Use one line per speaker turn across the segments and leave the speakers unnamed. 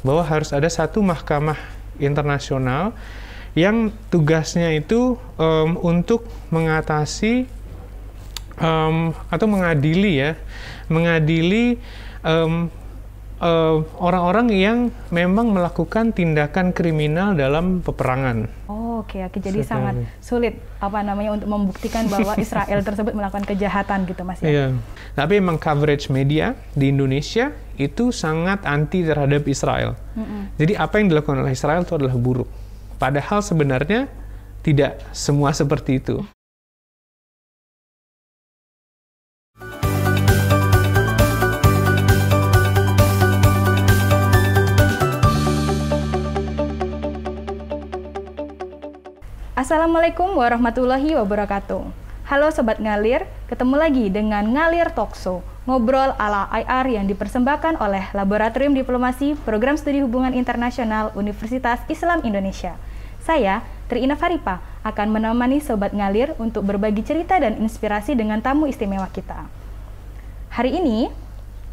bahwa harus ada satu mahkamah internasional yang tugasnya itu untuk mengatasi atau mengadili orang-orang yang memang melakukan tindakan kriminal dalam peperangan.
Oh, oke. Jadi sangat sulit untuk membuktikan bahwa Israel tersebut melakukan kejahatan gitu, Mas ya.
Iya. Tapi emang coverage media di Indonesia itu sangat anti terhadap Israel. Jadi apa yang dilakukan oleh Israel itu adalah buruk. Padahal sebenarnya tidak semua seperti itu.
Assalamualaikum warahmatullahi wabarakatuh. Halo Sobat Ngalir, ketemu lagi dengan Ngalir Talkshow, ngobrol ala IR yang dipersembahkan oleh Laboratorium Diplomasi Program Studi Hubungan Internasional Universitas Islam Indonesia. Saya, Triina Faripa, akan menemani Sobat Ngalir untuk berbagi cerita dan inspirasi dengan tamu istimewa kita. Hari ini,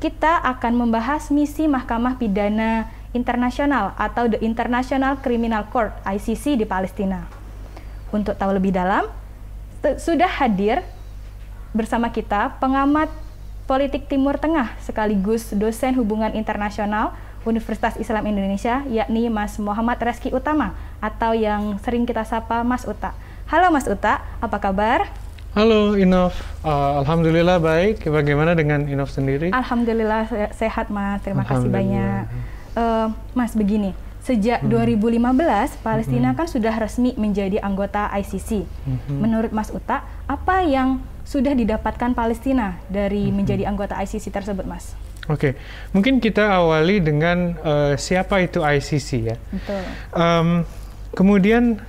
kita akan membahas misi Mahkamah Pidana Internasional atau The International Criminal Court, ICC di Palestina. Untuk tahu lebih dalam, sudah hadir bersama kita pengamat politik Timur Tengah sekaligus dosen hubungan internasional Universitas Islam Indonesia, yakni Mas Muhammad Reski Utama atau yang sering kita sapa Mas Uta. Halo Mas Uta, apa kabar?
Halo Inov, alhamdulillah baik. Bagaimana dengan Inov sendiri?
Alhamdulillah sehat Mas, terima kasih banyak. Mas, begini. Sejak 2015, Palestina kan sudah resmi menjadi anggota ICC. Menurut Mas Uta, apa yang sudah didapatkan Palestina dari menjadi anggota ICC tersebut, Mas?
Oke, mungkin kita awali dengan siapa itu ICC ya.
Betul.
Kemudian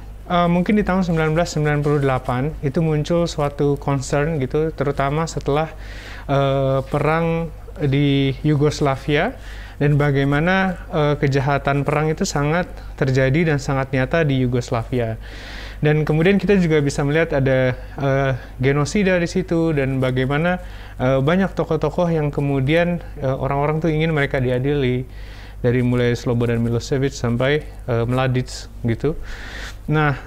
mungkin di tahun 1998 itu muncul suatu concern gitu, terutama setelah perang di Yugoslavia. Dan bagaimana kejahatan perang itu sangat terjadi dan sangat nyata di Yugoslavia. Dan kemudian kita juga bisa melihat ada genosida di situ dan bagaimana banyak tokoh-tokoh yang kemudian orang-orang tuh ingin mereka diadili, dari mulai Slobodan Milosevic sampai Mladic gitu. Nah,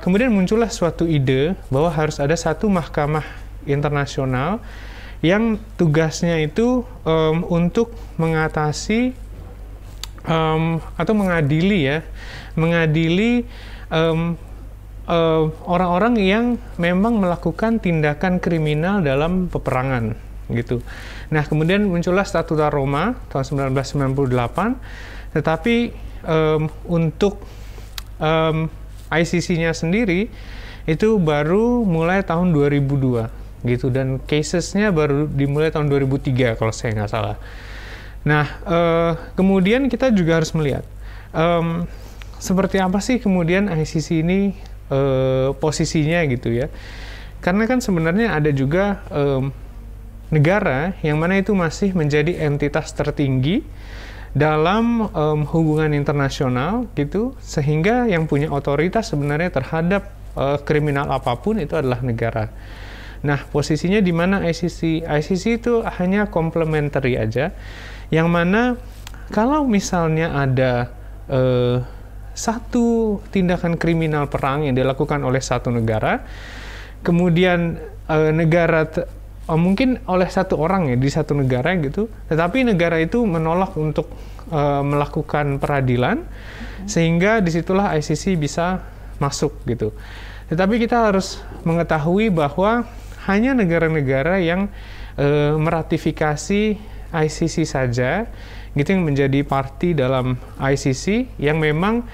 kemudian muncullah suatu ide bahwa harus ada satu mahkamah internasional yang tugasnya itu untuk mengatasi atau mengadili orang-orang yang memang melakukan tindakan kriminal dalam peperangan gitu. Nah, kemudian muncullah Statuta Roma tahun 1998, tetapi untuk ICC-nya sendiri itu baru mulai tahun 2002. Gitu, dan casesnya baru dimulai tahun 2003 kalau saya nggak salah. Nah, kemudian kita juga harus melihat seperti apa sih kemudian ICC ini posisinya gitu ya. Karena kan sebenarnya ada juga negara yang mana itu masih menjadi entitas tertinggi dalam hubungan internasional gitu, sehingga yang punya otoritas sebenarnya terhadap kriminal apapun itu adalah negara. Nah, posisinya di mana ICC? ICC itu hanya complementary aja, yang mana kalau misalnya ada satu tindakan kriminal perang yang dilakukan oleh satu negara, kemudian mungkin oleh satu orang ya di satu negara gitu, tetapi negara itu menolak untuk melakukan peradilan, sehingga disitulah ICC bisa masuk gitu. Tetapi kita harus mengetahui bahwa hanya negara-negara yang meratifikasi ICC saja, gitu, yang menjadi party dalam ICC, yang memang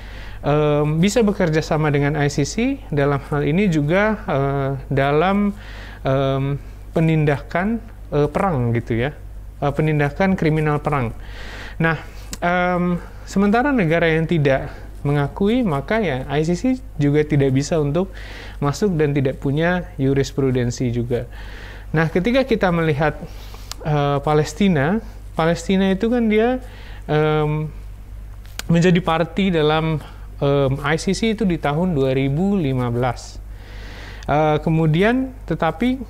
bisa bekerja sama dengan ICC dalam hal ini juga dalam penindakan perang, gitu ya, penindakan kriminal perang. Nah, sementara negara yang tidak mengakui, maka ya ICC juga tidak bisa untuk masuk dan tidak punya jurisprudensi juga. Nah, ketika kita melihat Palestina itu kan dia menjadi party dalam ICC itu di tahun 2015. Kemudian, tetapi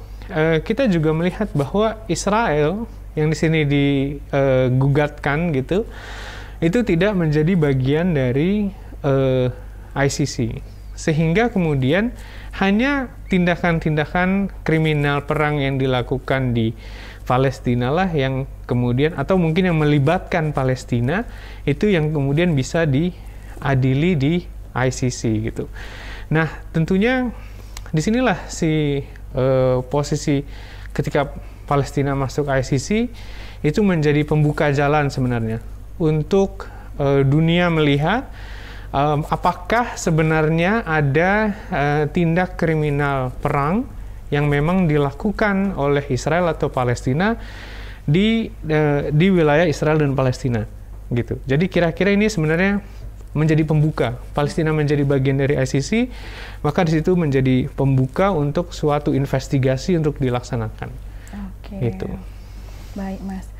kita juga melihat bahwa Israel yang di sini digugatkan gitu, itu tidak menjadi bagian dari ICC. Sehingga kemudian hanya tindakan-tindakan kriminal perang yang dilakukan di Palestina lah yang kemudian, atau mungkin yang melibatkan Palestina, itu yang kemudian bisa diadili di ICC gitu. Nah, tentunya disinilah posisi ketika Palestina masuk ICC itu menjadi pembuka jalan sebenarnya untuk dunia melihat apakah sebenarnya ada tindak kriminal perang yang memang dilakukan oleh Israel atau Palestina di wilayah Israel dan Palestina gitu. Jadi kira-kira ini sebenarnya menjadi pembuka. Palestina menjadi bagian dari ICC, maka di situ menjadi pembuka untuk suatu investigasi untuk dilaksanakan.
Oke.
Gitu.
Baik, Mas.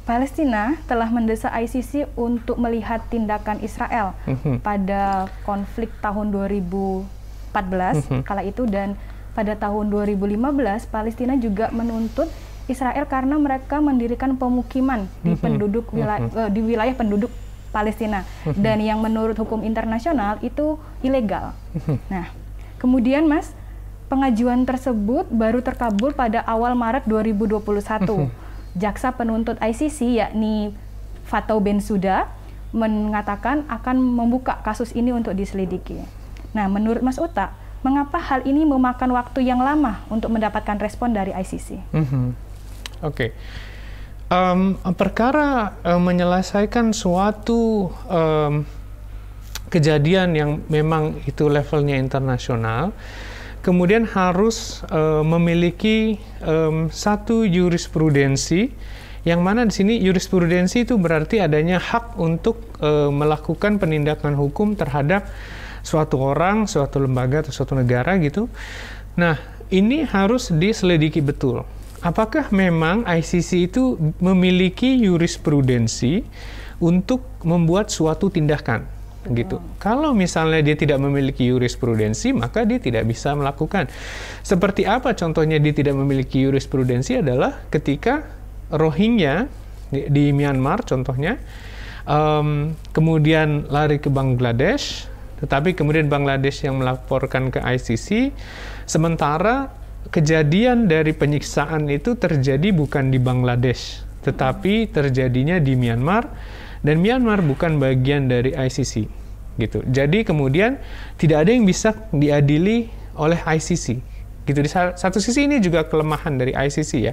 Palestina telah mendesak ICC untuk melihat tindakan Israel pada konflik tahun 2014 kala itu, dan pada tahun 2015 Palestina juga menuntut Israel karena mereka mendirikan pemukiman di di wilayah penduduk Palestina dan yang menurut hukum internasional itu ilegal. Nah, kemudian Mas, pengajuan tersebut baru terkabul pada awal Maret 2021. Jaksa penuntut ICC yakni Fatou Bensouda mengatakan akan membuka kasus ini untuk diselidiki. Nah, menurut Mas Uta, mengapa hal ini memakan waktu yang lama untuk mendapatkan respon dari ICC?
Oke. Perkara menyelesaikan suatu kejadian yang memang itu levelnya internasional, kemudian harus memiliki satu jurisprudensi, yang mana di sini jurisprudensi itu berarti adanya hak untuk melakukan penindakan hukum terhadap suatu orang, suatu lembaga atau suatu negara gitu. Nah, ini harus diselidiki betul. Apakah memang ICC itu memiliki jurisprudensi untuk membuat suatu tindakan? Gitu. Kalau misalnya dia tidak memiliki jurisprudensi, maka dia tidak bisa melakukan. Seperti apa contohnya dia tidak memiliki jurisprudensi adalah ketika Rohingya di Myanmar contohnya, kemudian lari ke Bangladesh, tetapi kemudian Bangladesh yang melaporkan ke ICC, sementara kejadian dari penyiksaan itu terjadi bukan di Bangladesh, tetapi terjadinya di Myanmar, dan Myanmar bukan bagian dari ICC gitu. Jadi kemudian tidak ada yang bisa diadili oleh ICC gitu. Di satu sisi ini juga kelemahan dari ICC ya,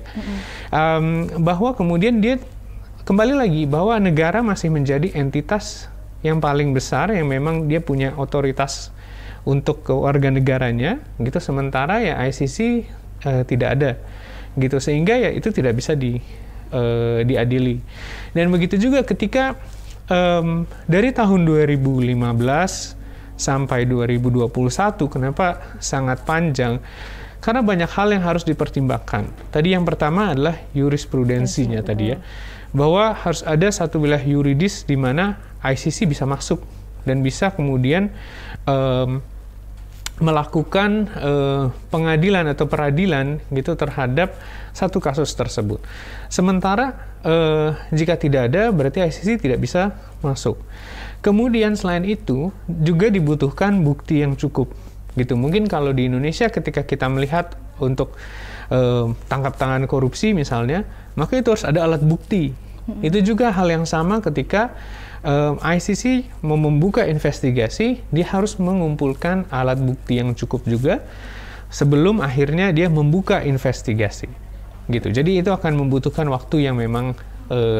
bahwa kemudian dia kembali lagi bahwa negara masih menjadi entitas yang paling besar yang memang dia punya otoritas untuk ke warga negaranya gitu, sementara ya ICC tidak ada gitu, sehingga ya itu tidak bisa diadili. Dan begitu juga ketika dari tahun 2015 sampai 2021, kenapa sangat panjang? Karena banyak hal yang harus dipertimbangkan. Tadi yang pertama adalah jurisprudensinya tadi ya, bahwa harus ada satu wilayah yuridis di mana ICC bisa masuk dan bisa kemudian melakukan pengadilan atau peradilan gitu terhadap satu kasus tersebut. Sementara jika tidak ada, berarti ICC tidak bisa masuk. Kemudian selain itu juga dibutuhkan bukti yang cukup gitu. Mungkin kalau di Indonesia ketika kita melihat untuk tangkap tangan korupsi misalnya, maka itu harus ada alat bukti. Itu juga hal yang sama ketika ICC mau membuka investigasi, dia harus mengumpulkan alat bukti yang cukup juga sebelum akhirnya dia membuka investigasi gitu. Jadi itu akan membutuhkan waktu yang memang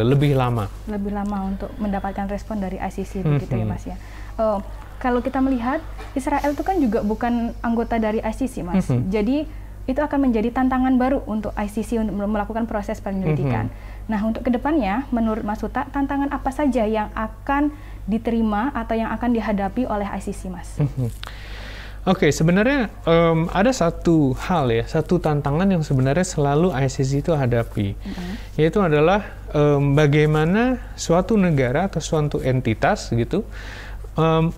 lebih lama. Lebih lama untuk mendapatkan respon dari ICC begitu ya Mas ya. Kalau kita melihat Israel itu kan juga bukan anggota dari ICC Mas. Jadi itu akan menjadi tantangan baru untuk ICC untuk melakukan proses penyelidikan. Nah, untuk kedepannya, menurut Mas Uta, tantangan apa saja yang akan diterima atau yang akan dihadapi oleh ICC, Mas? Oke, sebenarnya ada satu hal ya, satu tantangan yang sebenarnya selalu ICC itu hadapi, yaitu adalah bagaimana suatu negara atau suatu entitas gitu,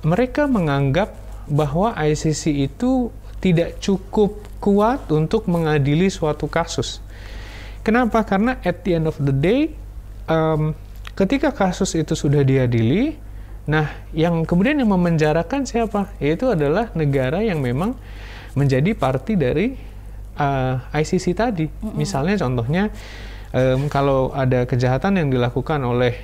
mereka menganggap bahwa ICC itu tidak cukup kuat untuk mengadili suatu kasus. Kenapa? Karena at the end of the day, ketika kasus itu sudah diadili, nah yang kemudian yang memenjarakan siapa? Yaitu adalah negara yang memang menjadi parti dari ICC tadi. Misalnya contohnya, kalau ada kejahatan yang dilakukan oleh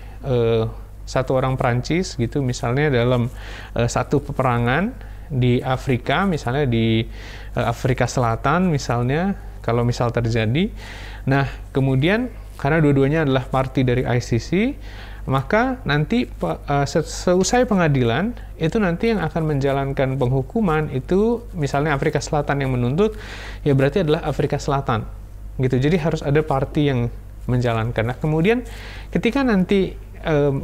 satu orang Prancis gitu, misalnya dalam satu peperangan di Afrika, misalnya di Afrika Selatan misalnya, kalau misal terjadi, nah kemudian karena dua-duanya adalah parti dari ICC, maka nanti seusai pengadilan itu nanti yang akan menjalankan penghukuman itu misalnya Afrika Selatan yang menuntut, ya berarti adalah Afrika Selatan gitu. Jadi harus ada parti yang menjalankan. Nah kemudian ketika nanti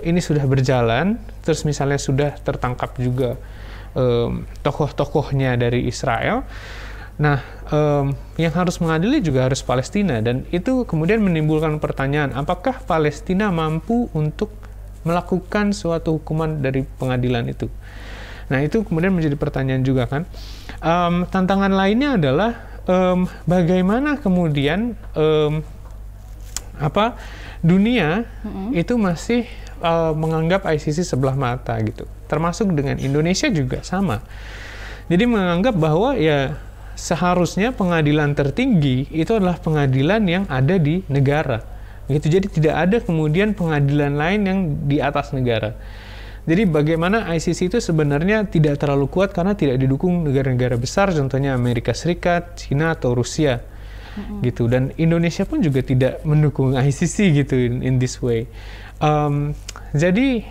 ini sudah berjalan, terus misalnya sudah tertangkap juga tokoh-tokohnya dari Israel, nah yang harus mengadili juga harus Palestina, dan itu kemudian menimbulkan pertanyaan, apakah Palestina mampu untuk melakukan suatu hukuman dari pengadilan itu? Nah itu kemudian menjadi pertanyaan juga kan. Tantangan lainnya adalah bagaimana kemudian dunia itu masih menganggap ICC sebelah mata gitu. Termasuk dengan Indonesia juga sama. Jadi menganggap bahwa ya seharusnya pengadilan tertinggi itu adalah pengadilan yang ada di negara. Gitu. Jadi tidak ada kemudian pengadilan lain yang di atas negara. Jadi bagaimana ICC itu sebenarnya tidak terlalu kuat karena tidak didukung negara-negara besar, contohnya Amerika Serikat, China atau Rusia. Gitu, dan Indonesia pun juga tidak mendukung ICC gitu in this way. Jadi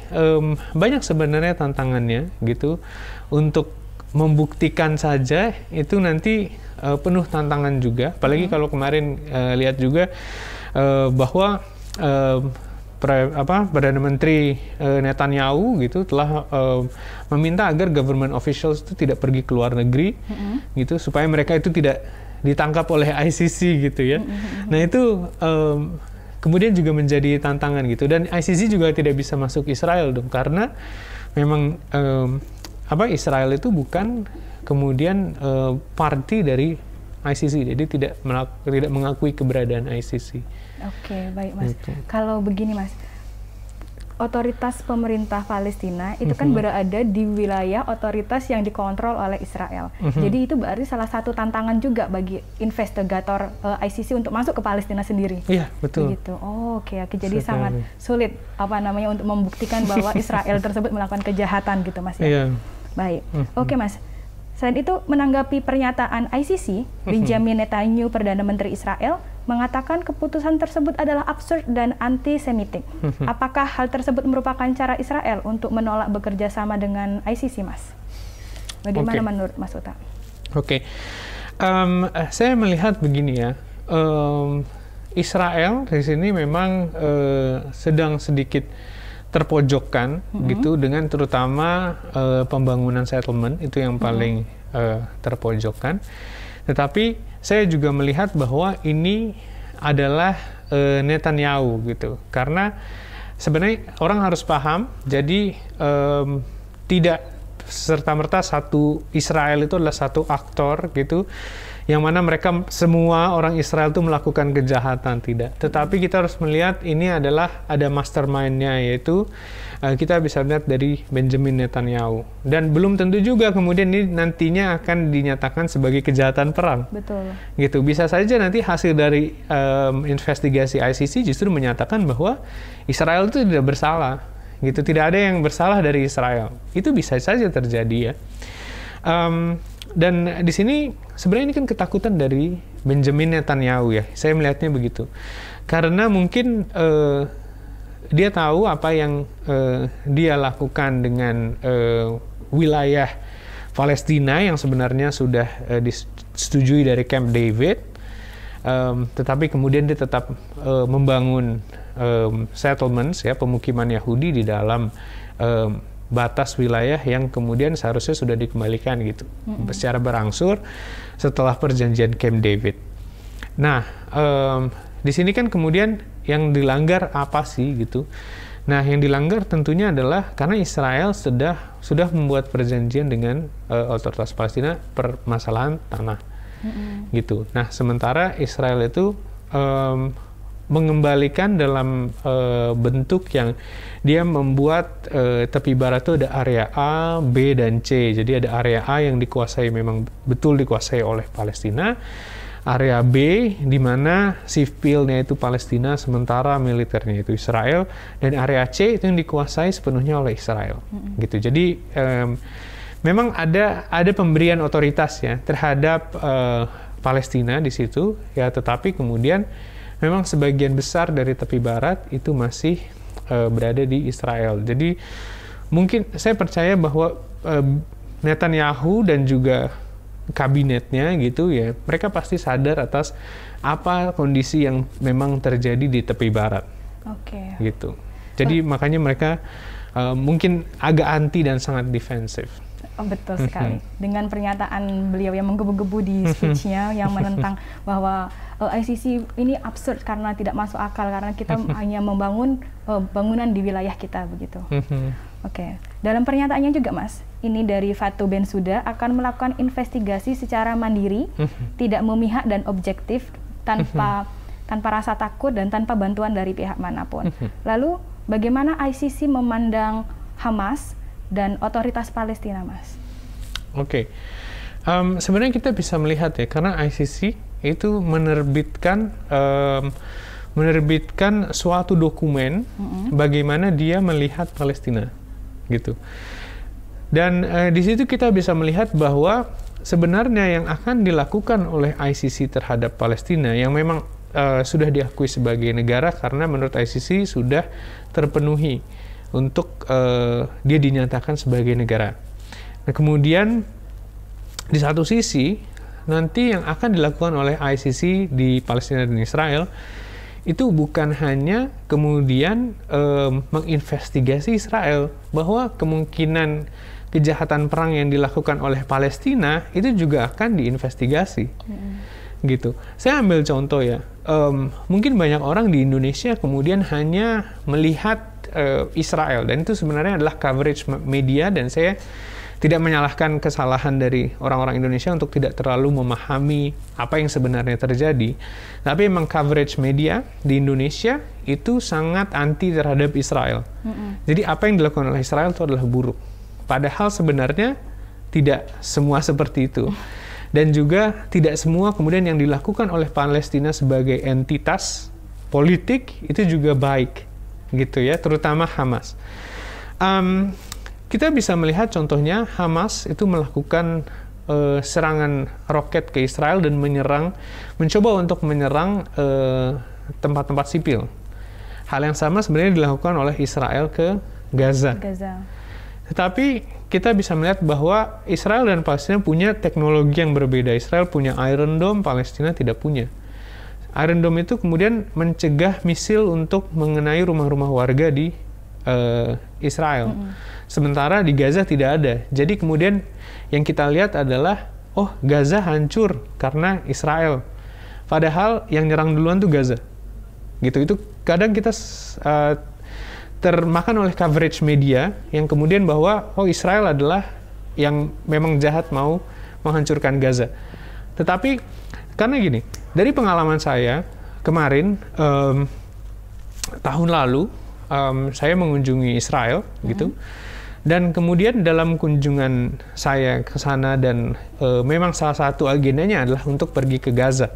banyak sebenarnya tantangannya gitu. Untuk membuktikan saja itu nanti penuh tantangan juga. Apalagi kalau kemarin lihat juga bahwa Perdana Menteri Netanyahu gitu telah meminta agar government officials itu tidak pergi ke luar negeri gitu, supaya mereka itu tidak ditangkap oleh ICC gitu ya. Nah itu kemudian juga menjadi tantangan gitu, dan ICC juga tidak bisa masuk Israel dong, karena memang Israel itu bukan kemudian parti dari ICC, jadi tidak mengakui keberadaan ICC.
Oke, baik Mas.
Gitu.
Kalau begini Mas, otoritas pemerintah Palestina itu kan berada di wilayah otoritas yang dikontrol oleh Israel. Jadi itu berarti salah satu tantangan juga bagi investigator ICC untuk masuk ke Palestina sendiri.
Iya, betul.
Begitu. Oh, oke. Jadi sangat sulit untuk membuktikan bahwa Israel tersebut melakukan kejahatan gitu Mas ya.
Iya.
Baik. Oke Mas. Selain itu, menanggapi pernyataan ICC, Benjamin Netanyahu, Perdana Menteri Israel, mengatakan keputusan tersebut adalah absurd dan antisemitik. Apakah hal tersebut merupakan cara Israel untuk menolak bekerja sama dengan ICC, Mas? Bagaimana menurut Mas Uta?
Oke. Saya melihat begini ya, Israel di sini memang sedang sedikit terpojokkan gitu, dengan terutama pembangunan settlement itu yang paling terpojokkan. Tetapi saya juga melihat bahwa ini adalah Netanyahu gitu, karena sebenarnya orang harus paham, jadi tidak serta-merta satu Israel itu adalah satu aktor gitu, yang mana mereka semua orang Israel itu melakukan kejahatan, tidak. Tetapi kita harus melihat ini adalah ada mastermind-nya, yaitu kita bisa lihat dari Benjamin Netanyahu. Dan belum tentu juga kemudian ini nantinya akan dinyatakan sebagai kejahatan perang.
Betul.
Gitu. Bisa saja nanti hasil dari investigasi ICC justru menyatakan bahwa Israel itu tidak bersalah. Gitu. Tidak ada yang bersalah dari Israel. Itu bisa saja terjadi ya. Dan di sini sebenarnya ini kan ketakutan dari Benjamin Netanyahu ya, saya melihatnya begitu. Karena mungkin dia tahu apa yang dia lakukan dengan wilayah Palestina yang sebenarnya sudah disetujui dari Camp David, tetapi kemudian dia tetap membangun settlements ya, pemukiman Yahudi di dalam batas wilayah yang kemudian seharusnya sudah dikembalikan gitu, secara berangsur setelah perjanjian Camp David. Nah, di sini kan kemudian yang dilanggar apa sih gitu? Nah, yang dilanggar tentunya adalah karena Israel sudah membuat perjanjian dengan otoritas Palestina permasalahan tanah, gitu. Nah, sementara Israel itu mengembalikan dalam bentuk yang dia membuat tepi barat itu ada area A, B, dan C. Jadi ada area A yang memang betul dikuasai oleh Palestina, area B di mana sipilnya itu Palestina, sementara militernya itu Israel, dan area C itu yang dikuasai sepenuhnya oleh Israel. Gitu. Jadi memang ada pemberian otoritas ya terhadap Palestina di situ ya, tetapi kemudian memang sebagian besar dari tepi barat itu masih berada di Israel. Jadi mungkin saya percaya bahwa Netanyahu dan juga kabinetnya gitu ya, mereka pasti sadar atas apa kondisi yang memang terjadi di tepi barat.
Oke.
Gitu. Jadi makanya mereka mungkin agak anti dan sangat defensif.
Oh, betul sekali. Dengan pernyataan beliau yang menggebu-gebu di speech-nya yang menentang bahwa ICC ini absurd karena tidak masuk akal karena kita hanya membangun bangunan di wilayah kita begitu. Oke. Dalam pernyataannya juga Mas, ini dari Fatou Bensouda akan melakukan investigasi secara mandiri, tidak memihak dan objektif tanpa rasa takut dan tanpa bantuan dari pihak manapun. Lalu bagaimana ICC memandang Hamas dan otoritas Palestina, Mas?
Oke. Sebenarnya kita bisa melihat ya, karena ICC itu menerbitkan suatu dokumen bagaimana dia melihat Palestina, gitu. Dan di situ kita bisa melihat bahwa sebenarnya yang akan dilakukan oleh ICC terhadap Palestina yang memang sudah diakui sebagai negara karena menurut ICC sudah terpenuhi untuk dia dinyatakan sebagai negara. Nah, kemudian di satu sisi nanti yang akan dilakukan oleh ICC di Palestina dan Israel itu bukan hanya kemudian menginvestigasi Israel, bahwa kemungkinan kejahatan perang yang dilakukan oleh Palestina itu juga akan diinvestigasi. Gitu. Saya ambil contoh ya, mungkin banyak orang di Indonesia kemudian hanya melihat Israel, dan itu sebenarnya adalah coverage media, dan saya tidak menyalahkan kesalahan dari orang-orang Indonesia untuk tidak terlalu memahami apa yang sebenarnya terjadi. Tapi memang coverage media di Indonesia itu sangat anti terhadap Israel. Jadi apa yang dilakukan oleh Israel itu adalah buruk. Padahal sebenarnya tidak semua seperti itu. Dan juga tidak semua kemudian yang dilakukan oleh Palestina sebagai entitas politik itu juga baik. Gitu ya, terutama Hamas. Kita bisa melihat contohnya Hamas itu melakukan serangan roket ke Israel dan mencoba untuk menyerang tempat-tempat sipil. Hal yang sama sebenarnya dilakukan oleh Israel ke Gaza. Tetapi kita bisa melihat bahwa Israel dan Palestina punya teknologi yang berbeda. Israel punya Iron Dome, Palestina tidak punya. Iron Dome itu kemudian mencegah misil untuk mengenai rumah-rumah warga di Israel. Sementara di Gaza tidak ada. Jadi kemudian yang kita lihat adalah, oh Gaza hancur karena Israel. Padahal yang nyerang duluan tuh Gaza. Gitu. Itu kadang kita termakan oleh coverage media yang kemudian bahwa oh Israel adalah yang memang jahat mau menghancurkan Gaza. Tetapi karena gini, dari pengalaman saya kemarin tahun lalu saya mengunjungi Israel gitu, dan kemudian dalam kunjungan saya ke sana dan memang salah satu agendanya adalah untuk pergi ke Gaza.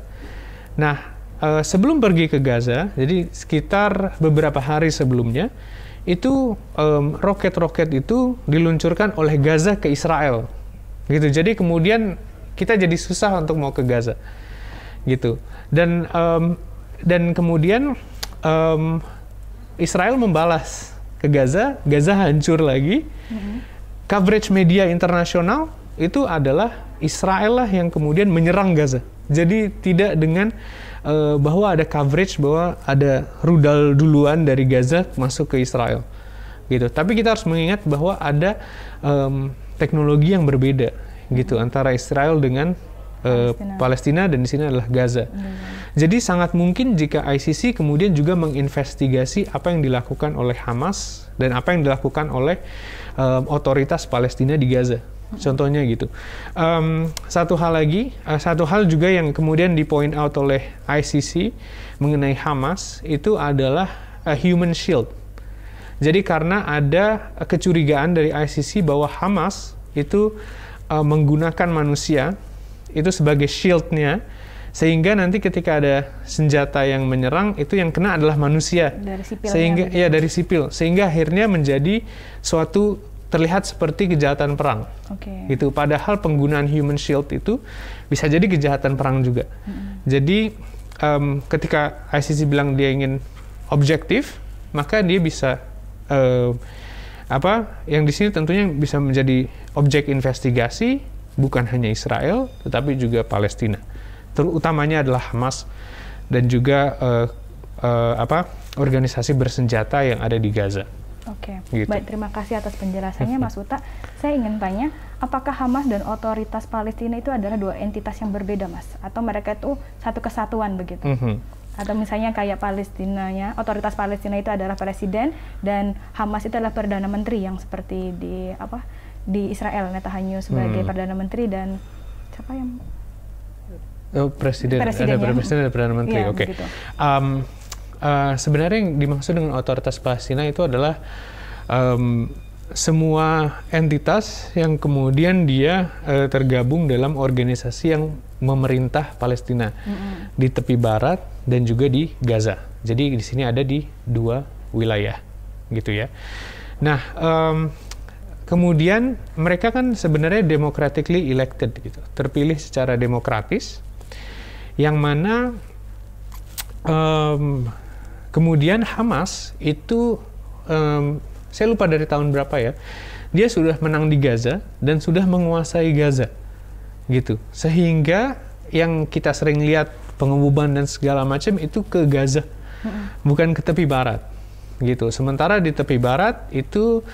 Nah, sebelum pergi ke Gaza, jadi sekitar beberapa hari sebelumnya itu roket-roket itu diluncurkan oleh Gaza ke Israel, gitu. Jadi kemudian kita jadi susah untuk mau ke Gaza. Gitu. Dan kemudian Israel membalas ke Gaza, Gaza hancur lagi. Coverage media internasional itu adalah Israel lah yang kemudian menyerang Gaza. Jadi tidak dengan bahwa ada coverage bahwa ada rudal duluan dari Gaza masuk ke Israel. Gitu. Tapi kita harus mengingat bahwa ada teknologi yang berbeda gitu antara Israel dengan Palestina dan di sini adalah Gaza. Jadi sangat mungkin jika ICC kemudian juga menginvestigasi apa yang dilakukan oleh Hamas dan apa yang dilakukan oleh otoritas Palestina di Gaza. Contohnya gitu. Satu hal juga yang kemudian di-point out oleh ICC mengenai Hamas itu adalah human shield. Jadi karena ada kecurigaan dari ICC bahwa Hamas itu menggunakan manusia itu sebagai shield-nya, sehingga nanti ketika ada senjata yang menyerang itu yang kena adalah manusia.
Dari sipilnya.
Sehingga dari sipil, sehingga akhirnya menjadi suatu terlihat seperti kejahatan perang. Gitu. Padahal penggunaan human shield itu bisa jadi kejahatan perang juga. Jadi ketika ICC bilang dia ingin objektif, maka dia bisa yang di sini tentunya bisa menjadi objek investigasi bukan hanya Israel tetapi juga Palestina. Terutamanya adalah Hamas dan juga organisasi bersenjata yang ada di Gaza. Gitu.
Baik, terima kasih atas penjelasannya Mas Uta. Saya ingin tanya, apakah Hamas dan otoritas Palestina itu adalah dua entitas yang berbeda, Mas? Atau mereka itu satu kesatuan begitu? Atau misalnya kayak Palestinanya, otoritas Palestina itu adalah presiden dan Hamas itu adalah perdana menteri yang seperti di Israel, Netanyahu sebagai perdana menteri dan siapa yang
presiden ada presiden dan perdana menteri.
Begitu.
Sebenarnya yang dimaksud dengan otoritas Palestina itu adalah semua entitas yang kemudian dia tergabung dalam organisasi yang memerintah Palestina di tepi barat dan juga di Gaza. Jadi di sini ada di dua wilayah, gitu ya. Nah, kemudian mereka kan sebenarnya democratically elected, gitu, terpilih secara demokratis, yang mana kemudian Hamas itu, saya lupa dari tahun berapa ya, dia sudah menang di Gaza dan sudah menguasai Gaza, gitu. Sehingga yang kita sering lihat pengeboman dan segala macam itu ke Gaza, bukan ke tepi barat, gitu. Sementara di tepi barat itu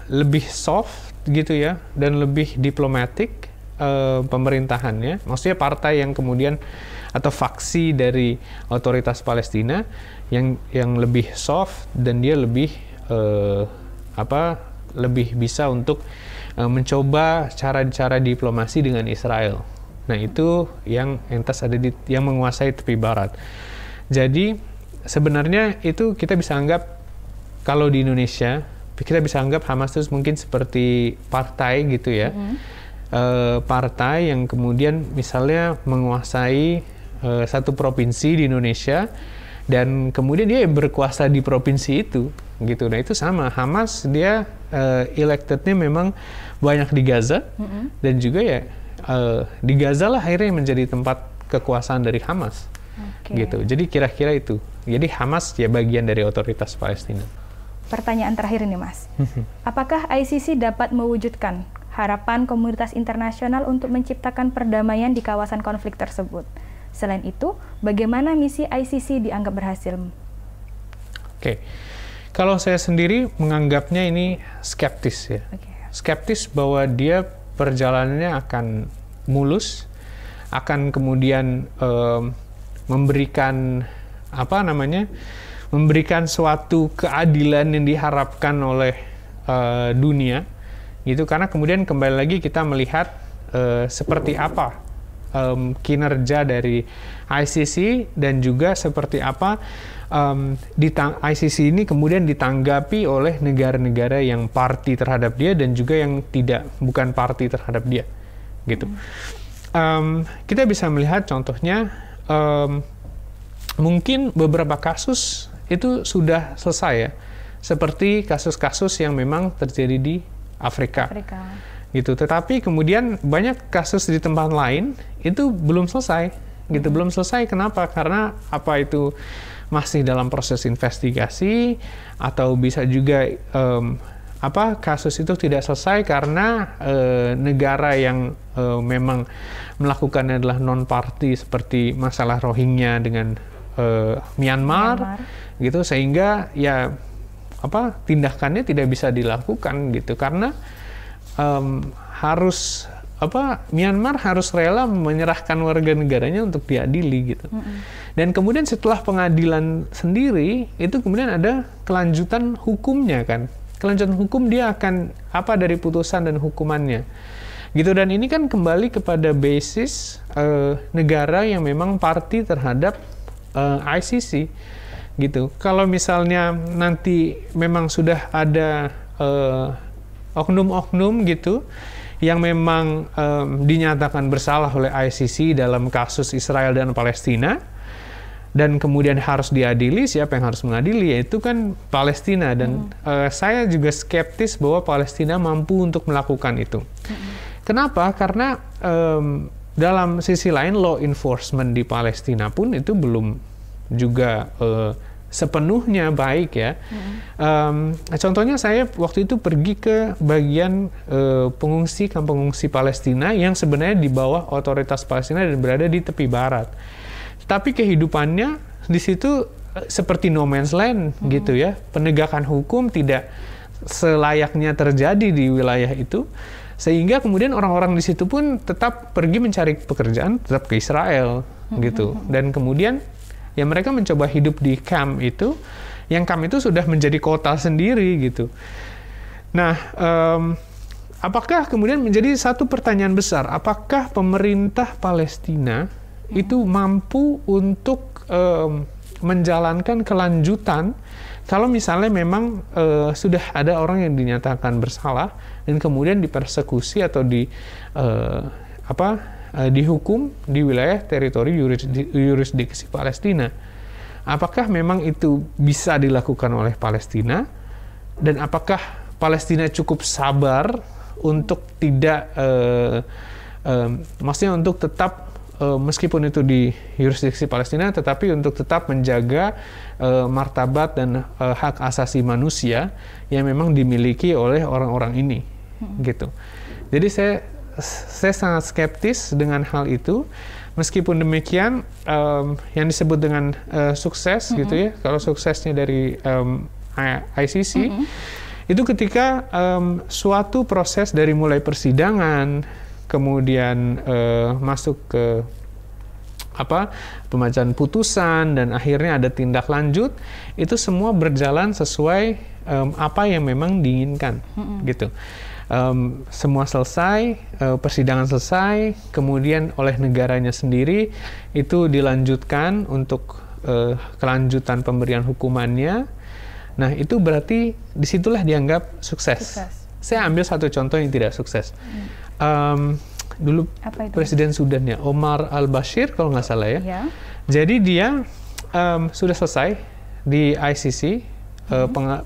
lebih soft, gitu ya, dan lebih diplomatik pemerintahannya. Maksudnya partai yang kemudian atau faksi dari otoritas Palestina yang lebih soft dan dia lebih lebih bisa untuk mencoba cara-cara diplomasi dengan Israel. Nah, itu yang entitas ada yang menguasai tepi barat. Jadi sebenarnya itu kita bisa anggap, kalau di Indonesia kita bisa anggap Hamas itu mungkin seperti partai, gitu ya. Partai yang kemudian misalnya menguasai satu provinsi di Indonesia dan kemudian dia berkuasa di provinsi itu, gitu. Nah, itu sama Hamas, dia electednya memang banyak di Gaza dan juga ya di Gaza lah akhirnya menjadi tempat kekuasaan dari Hamas, gitu. Jadi kira-kira itu. Jadi Hamas ya bagian dari otoritas Palestina.
Pertanyaan terakhir ini, Mas. Apakah ICC dapat mewujudkan harapan komunitas internasional untuk menciptakan perdamaian di kawasan konflik tersebut? Selain itu, bagaimana misi ICC dianggap berhasil?
Kalau saya sendiri menganggapnya ini skeptis ya. Skeptis bahwa dia perjalanannya akan mulus, akan kemudian memberikan memberikan suatu keadilan yang diharapkan oleh dunia, gitu. Karena kemudian kembali lagi kita melihat seperti apa kinerja dari ICC dan juga seperti apa ICC ini kemudian ditanggapi oleh negara-negara yang party terhadap dia dan juga yang bukan party terhadap dia, gitu. Kita bisa melihat contohnya mungkin beberapa kasus itu sudah selesai ya, seperti kasus-kasus yang memang terjadi di Afrika. Gitu. Tetapi kemudian banyak kasus di tempat lain itu belum selesai, gitu. Belum selesai. Kenapa? Karena itu masih dalam proses investigasi, atau bisa juga kasus itu tidak selesai karena negara yang memang melakukannya adalah non-party, seperti masalah Rohingya dengan Myanmar, gitu. Sehingga ya tindakannya tidak bisa dilakukan, gitu, karena harus Myanmar harus rela menyerahkan warga negaranya untuk diadili gitu. Dan kemudian setelah pengadilan sendiri itu kemudian ada kelanjutan hukumnya kan. Kelanjutan hukum dia akan apa dari putusan dan hukumannya. Gitu, dan ini kan kembali kepada basis negara yang memang party terhadap ICC gitu. Kalau misalnya nanti memang sudah ada oknum-oknum gitu yang memang dinyatakan bersalah oleh ICC dalam kasus Israel dan Palestina, dan kemudian harus diadili, siapa yang harus mengadili? Yaitu kan Palestina, dan saya juga skeptis bahwa Palestina mampu untuk melakukan itu. Kenapa? Karena dalam sisi lain law enforcement di Palestina pun itu belum juga sepenuhnya baik ya. Contohnya saya waktu itu pergi ke bagian kamp pengungsi Palestina yang sebenarnya di bawah otoritas Palestina dan berada di tepi barat. Tapi kehidupannya di situ seperti no man's land gitu ya. Penegakan hukum tidak selayaknya terjadi di wilayah itu. Sehingga kemudian orang-orang di situ pun tetap pergi mencari pekerjaan, tetap ke Israel gitu. Dan kemudian ya mereka mencoba hidup di camp itu, yang camp itu sudah menjadi kota sendiri gitu. Nah, apakah kemudian menjadi satu pertanyaan besar, apakah pemerintah Palestina itu mampu untuk menjalankan kelanjutan kalau misalnya memang sudah ada orang yang dinyatakan bersalah dan kemudian dipersekusi atau dihukum di wilayah teritori yurisdiksi Palestina. Apakah memang itu bisa dilakukan oleh Palestina, dan apakah Palestina cukup sabar untuk tidak maksudnya untuk tetap meskipun itu di yurisdiksi Palestina, tetapi untuk tetap menjaga martabat dan hak asasi manusia yang memang dimiliki oleh orang-orang ini, gitu. Jadi saya sangat skeptis dengan hal itu. Meskipun demikian, yang disebut dengan sukses, gitu ya. Kalau suksesnya dari ICC, itu ketika suatu proses dari mulai persidangan, kemudian masuk ke pembacaan putusan, dan akhirnya ada tindak lanjut, itu semua berjalan sesuai apa yang memang diinginkan, gitu. Semua selesai, persidangan selesai, kemudian oleh negaranya sendiri itu dilanjutkan untuk kelanjutan pemberian hukumannya. Nah, itu berarti disitulah dianggap sukses. Saya ambil satu contoh yang tidak sukses. Dulu Presiden Sudan ya, Omar al-Bashir kalau nggak salah ya. Jadi dia sudah selesai di ICC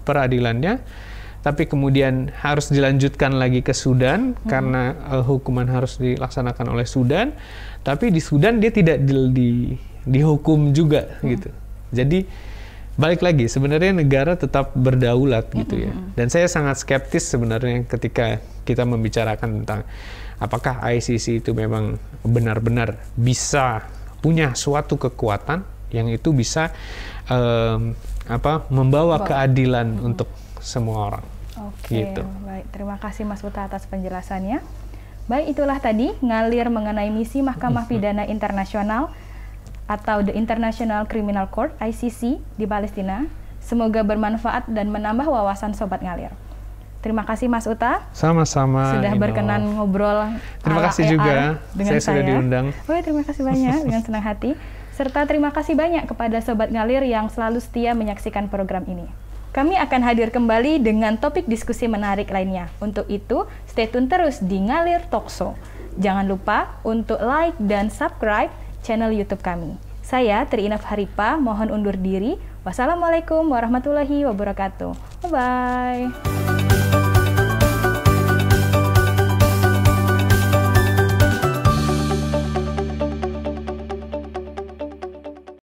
peradilannya, tapi kemudian harus dilanjutkan lagi ke Sudan karena hukuman harus dilaksanakan oleh Sudan. Tapi di Sudan dia tidak dihukum juga gitu. Jadi balik lagi, sebenarnya negara tetap berdaulat gitu ya. Dan saya sangat skeptis sebenarnya ketika kita membicarakan tentang apakah ICC itu memang benar-benar bisa punya suatu kekuatan yang itu bisa membawa keadilan untuk semua orang.
Oke, gitu. Baik. Terima kasih Mas Uta atas penjelasannya. Baik, itulah tadi ngalir mengenai misi Mahkamah Pidana Internasional atau The International Criminal Court (ICC) di Palestina. Semoga bermanfaat dan menambah wawasan Sobat Ngalir. Terima kasih Mas Uta.
Sama-sama.
Sudah berkenan ngobrol.
Terima kasih juga.
Dengan saya
sudah diundang.
Oh, terima kasih banyak dengan senang hati. Serta terima kasih banyak kepada Sobat Ngalir yang selalu setia menyaksikan program ini. Kami akan hadir kembali dengan topik diskusi menarik lainnya. Untuk itu, stay tune terus di Ngalir Talkshow. Jangan lupa untuk like dan subscribe channel YouTube kami. Saya Tri Inaf Haripa, mohon undur diri. Wassalamualaikum warahmatullahi wabarakatuh. Bye-bye.